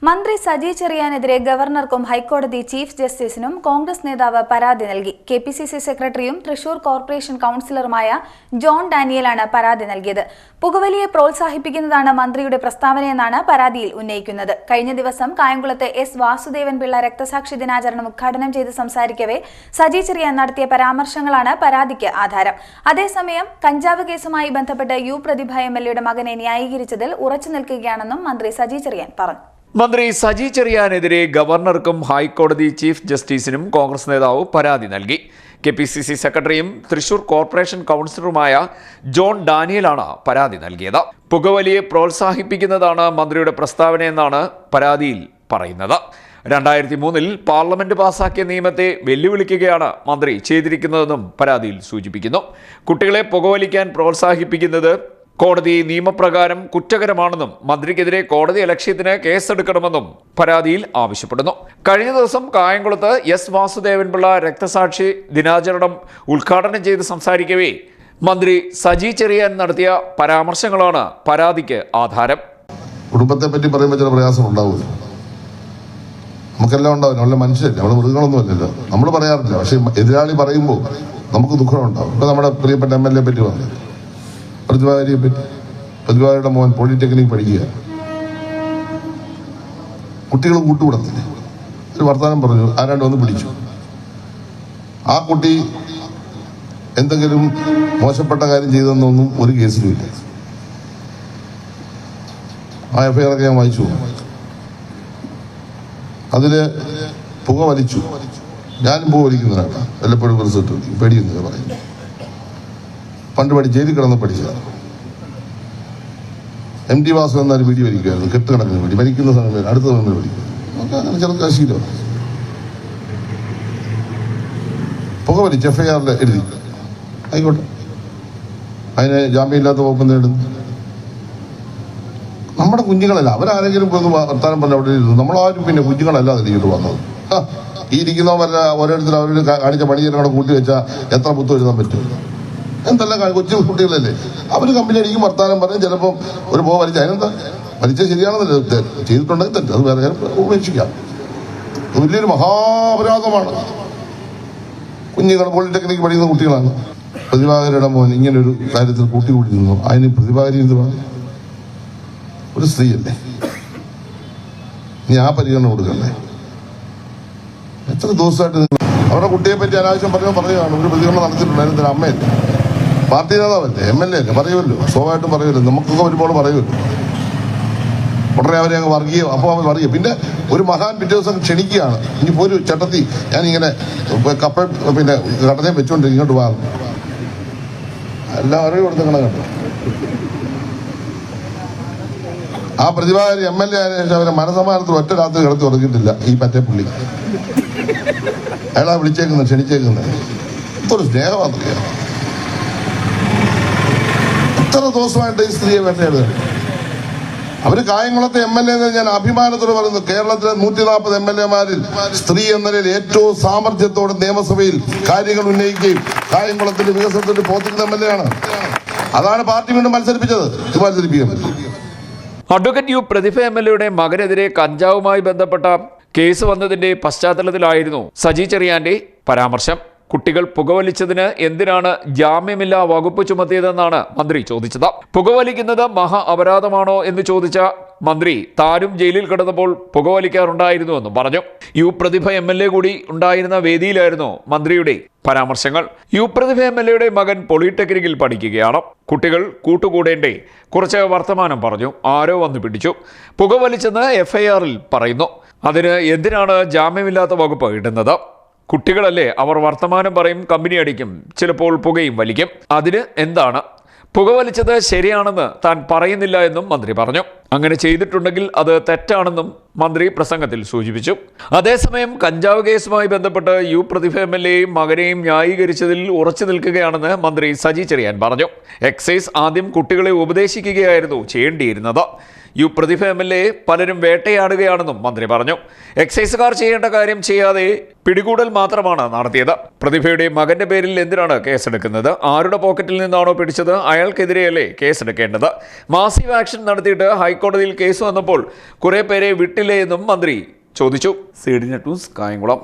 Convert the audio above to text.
മന്ത്രി സജി ചെറിയാനെതിരെ ഗവർണർക്കും ഹൈക്കോടതി ചീഫ് ജസ്റ്റിസിനും കോൺഗ്രസ് നേതാവ് പരാതി നൽകി. കെപിസിസി സെക്രട്ടറിയും തൃശൂർ കോർപ്പറേഷൻ കൌൺസിലറുമായ ജോൺ ഡാനിയലാണ് പരാതി നൽകിയത്. പുകവലിയെ പ്രോത്സാഹിപ്പിക്കുന്നതാണ് മന്ത്രിയുടെ പ്രസ്താവനയെന്നാണ് പരാതിയിൽ ഉന്നയിക്കുന്നത്. കഴിഞ്ഞ ദിവസം കായംകുളത്തെ എസ് വാസുദേവൻ പിള്ള രക്തസാക്ഷി ദിനാചരണം ഉദ്ഘാടനം ചെയ്ത് സംസാരിക്കവേ സജി ചെറിയാൻ നടത്തിയ പരാമർശങ്ങളാണ് പരാതിക്ക് ആധാരം. അതേസമയം കഞ്ചാവ് കേസുമായി ബന്ധപ്പെട്ട് യു പ്രതിഭ എംഎൽഎയുടെ മകനെ ന്യായീകരിച്ചതിൽ ഉറച്ചു നിൽക്കുകയാണെന്നും മന്ത്രി സജി ചെറിയാൻ പറഞ്ഞു. മന്ത്രി സജി ചെറിയാനെതിരെ ഗവർണർക്കും ഹൈക്കോടതി ചീഫ് ജസ്റ്റിസിനും കോൺഗ്രസ് നേതാവ് പരാതി നൽകി. കെപിസിസി സെക്രട്ടറിയും തൃശൂർ കോർപ്പറേഷൻ കൌൺസിലറുമായ ജോൺ ഡാനിയലാണ് പരാതി നൽകിയത്. പുകവലിയെ പ്രോത്സാഹിപ്പിക്കുന്നതാണ് മന്ത്രിയുടെ പ്രസ്താവനയെന്നാണ് പരാതിയിൽ പറയുന്നത്. 2003 പാർലമെന്റ് പാസാക്കിയ നിയമത്തെ വെല്ലുവിളിക്കുകയാണ് മന്ത്രി ചെയ്തിരിക്കുന്നതെന്നും പരാതിയിൽ സൂചിപ്പിക്കുന്നു. കുട്ടികളെ പുകവലിക്കാൻ പ്രോത്സാഹിപ്പിക്കുന്നത് കോടതി നിയമപ്രകാരം കുറ്റകരമാണെന്നും മന്ത്രിക്കെതിരെ കോടതി അലക്ഷ്യത്തിന് കേസെടുക്കണമെന്നും പരാതിയിൽ ആവശ്യപ്പെടുന്നു. കഴിഞ്ഞ ദിവസം കായംകുളത്ത് എസ് വാസുദേവൻ പിള്ള രക്തസാക്ഷി ദിനാചരണം ഉദ്ഘാടനം ചെയ്ത് സംസാരിക്കവേ മന്ത്രി സജി ചെറിയാൻ നടത്തിയ പരാമർശങ്ങളാണ് പരാതിക്ക് ആധാരം. കുടുംബത്തെ പറ്റി പറയുമ്പോൾ ചില പ്രയാസം ഉണ്ടാവില്ല, നമുക്കെല്ലാം ഉണ്ടാവില്ല. നമ്മളെ മനുഷ്യരല്ല, നമ്മളെ മൃഗങ്ങളൊന്നും അല്ലല്ലോ. നമ്മൾ പറയാറില്ല, പക്ഷെ എതിരാളി പറയുമ്പോൾ നമുക്ക് ദുഃഖം ഉണ്ടാവും. ഇപ്പൊ നമ്മുടെ പ്രിയപ്പെട്ട MLA പറ്റി പറഞ്ഞു, പ്രതിഭാരിയെ പറ്റി. പ്രതിഭാരിയുടെ മോൻ പോളിടെക്നിക് പഠിക്കുക, കുട്ടികൾ കൂട്ടുകൂടത്തില്ല. ഒരു വർത്തമാനം പറഞ്ഞു, ആരാണ്ട് വന്ന് പിടിച്ചു. ആ കുട്ടി എന്തെങ്കിലും മോശപ്പെട്ട കാര്യം ചെയ്തെന്നൊന്നും ഒരു കേസിലുമില്ല. ആ FIR ഒക്കെ ഞാൻ വായിച്ചു. അതില് പുക വലിച്ചു. ഞാനും പുക വലിക്കുന്നതാണ്, വല്ലപ്പോഴും റിസൾട്ട് പേടിയുന്നില്ല പറയുന്നു. പണ്ട് ജയിലിൽ കിടന്ന് പഠിച്ചതാണ്. MD വാസു എന്നൊരു വീഡിയോ വലിക്കുമായിരുന്നു, കെട്ടുകിടക്കുന്ന വീടി വലിക്കുന്ന സമയം അടുത്ത സമയം വലിക്കും. അങ്ങനെ ചെറുക്ക ശീലം. പുക വലിച്ച് FIR എഴുതി, ആയിക്കോട്ടെ, അതിന് ജാമ്യമില്ലാത്ത വകുപ്പ് നേടുന്നു. നമ്മുടെ കുഞ്ഞുങ്ങളല്ല, അവരാരെങ്കിലും പോയി വർത്താനം പറഞ്ഞ അവിടെ ഇരുന്നു. നമ്മളാരും പിന്നെ കുഞ്ഞുങ്ങളല്ലാതെ ഇങ്ങോട്ട് വന്നത്. ഈ ഇരിക്കുന്നവരല്ല, ഓരോരുത്തർ അവരോട് കാണിച്ച പണിയെ കൂട്ടി വെച്ചാൽ എത്ര പുത്തം എഴുതാൻ പറ്റും? എന്തെല്ലാം കൊച്ചു കുട്ടികളല്ലേ, അവര് കമ്പനി അടിക്കും, വർത്താനം പറഞ്ഞ് ചിലപ്പം ഒരു പോ വലിച്ച. അതിനെന്താ, വലിച്ച ശരിയാണെന്നല്ലേ, ചെയ്തിട്ടുണ്ടെങ്കിൽ തെറ്റ്, അത് വേറെ ഉപേക്ഷിക്കാം. വലിയൊരു മഹാപരാധമാണ്. കുഞ്ഞുങ്ങൾ പോളിടെക്നിക് പഠിക്കുന്ന കുട്ടികളാണ്. പ്രതിഭാകരുടെ മോൻ ഇങ്ങനൊരു കാര്യത്തിൽ കൂട്ടി നിന്നു. അതിന് പ്രതിഭാകരി എന്ത് പറഞ്ഞു? ഒരു സ്ത്രീയല്ലേ, ഇനി ആ പരിഗണന കൊടുക്കണ്ടേ? എത്ര ദിവസമായിട്ട് നിങ്ങൾ അവരുടെ കുട്ടിയെ പറ്റി അനാവശ്യം പറയുകയാണ്. ഒരു പ്രതികരണം നടത്തിയിട്ടുണ്ട്. അതിന് അമ്മയല്ലേ, പാർട്ടി നേതാവല്ലേ, MLA അല്ലേ, പറയുമല്ലോ, സ്വാഭാവികമായിട്ടും പറയുമല്ലോ. നമുക്കൊക്കെ ഒരുപാട് പറയുമല്ലോ. ഉടനെ അവരെ അങ്ങ് വർഗീയ, അപ്പോൾ അവർ വർഗീയ. പിന്നെ ഒരു മഹാൻ പിറ്റേ ദിവസം ക്ഷണിക്കുകയാണ്, ഇനി ഒരു ചട്ടത്തി ഞാനിങ്ങനെ കപ്പ പിന്നെ കടനയും വെച്ചോണ്ട് ഇങ്ങോട്ട് വാ, എല്ലാവരെയും കൊടുത്തങ്ങനെ കേട്ടോ. ആ പ്രതിഭാകാരി MLA ആയതിനു ശേഷം അവരെ മനസമാനത്തിൽ ഒറ്റ രാത്രി കിടത്തി ഉറങ്ങിയിട്ടില്ല ഈ പറ്റേ പുള്ളി. അയാളാ വിളിച്ചേക്കുന്നത്, ക്ഷണിച്ചേക്കുന്നത്. ഇതൊരു സ്നേഹമാന്ത്രിയാണ്. എത്ര ദിവസമായിട്ട് ഈ സ്ത്രീയെ വേട്ടയാടുകയാണ്. അവര് കായംകുളത്തെ MLA എന്ന് ഞാൻ അഭിമാനത്തോട് പറയുന്നു. കേരളത്തിലെ 140 MLA-മാരിൽ സ്ത്രീ എന്ന നിലയിൽ ഏറ്റവും സാമർഥ്യത്തോടെ നിയമസഭയിൽ കാര്യങ്ങൾ ഉന്നയിക്കുകയും കായംകുളത്തിന്റെ വികസനത്തിന് പോത്തിരുന്ന MLA ആണ്. അതാണ് പാർട്ടി വീണ്ടും മത്സരിപ്പിച്ചത്. അഡ്വക്കേറ്റ് യു പ്രതിഭ MLA-യുടെ മകനെതിരെ കഞ്ചാവുമായി ബന്ധപ്പെട്ട കേസ് വന്നതിന്റെ പശ്ചാത്തലത്തിലായിരുന്നു സജി ചെറിയാന്റെ പരാമർശം. കുട്ടികൾ പുകവലിച്ചതിന് എന്തിനാണ് ജാമ്യമില്ലാ വകുപ്പ് ചുമത്തിയതെന്നാണ് മന്ത്രി ചോദിച്ചത്. പുകവലിക്കുന്നത് മഹാ അപരാധമാണോ എന്ന് ചോദിച്ച മന്ത്രി താനും ജയിലിൽ കിടന്നപ്പോൾ പുകവലിക്കാറുണ്ടായിരുന്നുവെന്നും പറഞ്ഞു. യു പ്രതിഭ MLA കൂടി ഉണ്ടായിരുന്ന വേദിയിലായിരുന്നു മന്ത്രിയുടെ പരാമർശങ്ങൾ. യു പ്രതിഭ MLA-യുടെ മകൻ പോളിടെക്നിക്കിൽ പഠിക്കുകയാണ്. കുട്ടികൾ കൂട്ടുകൂടേണ്ടേ കുറച്ച് വർത്തമാനം പറഞ്ഞു, ആരോ വന്ന് പിടിച്ചു. പുകവലിച്ചെന്ന് FIR-ൽ പറയുന്നു. അതിന് എന്തിനാണ് ജാമ്യമില്ലാത്ത വകുപ്പ് ഇടുന്നത്? കുട്ടികളല്ലേ, അവർ വർത്തമാനം പറയും, കമ്പനി അടിക്കും, ചിലപ്പോൾ പുകയും വലിക്കും. അതിന് എന്താണ്? പുകവലിച്ചത് ശരിയാണെന്ന് താൻ പറയുന്നില്ല എന്നും മന്ത്രി പറഞ്ഞു. അങ്ങനെ ചെയ്തിട്ടുണ്ടെങ്കിൽ അത് തെറ്റാണെന്നും മന്ത്രി പ്രസംഗത്തിൽ സൂചിപ്പിച്ചു. അതേസമയം കഞ്ചാവ് കേസുമായി ബന്ധപ്പെട്ട് യു പ്രതിഭ MLA-യും മകനെയും ന്യായീകരിച്ചതിൽ ഉറച്ചു നിൽക്കുകയാണെന്ന് മന്ത്രി സജി ചെറിയാൻ പറഞ്ഞു. എക്സൈസ് ആദ്യം കുട്ടികളെ ഉപദേശിക്കുകയായിരുന്നു ചെയ്യേണ്ടിയിരുന്നത്. യു പ്രതിഭ MLA പലരും വേട്ടയാടുകയാണെന്നും മന്ത്രി പറഞ്ഞു. എക്സൈസുകാർ ചെയ്യേണ്ട കാര്യം ചെയ്യാതെ പിടികൂടൽ മാത്രമാണ് നടത്തിയത്. പ്രതിഭയുടെ മകന്റെ പേരിൽ എന്തിനാണ് കേസെടുക്കുന്നത്? ആരുടെ പോക്കറ്റിൽ നിന്നാണോ പിടിച്ചത് അയാൾക്കെതിരെയല്ലേ കേസെടുക്കേണ്ടത്? മാസീവ് ആക്ഷൻ നടത്തിയിട്ട് ഹൈക്കോടതിയിൽ കേസ് വന്നപ്പോൾ കുറെ പേരെ വിട്ടില്ലേ എന്നും മന്ത്രി ചോദിച്ചു. CDNet news, Kayamkulam.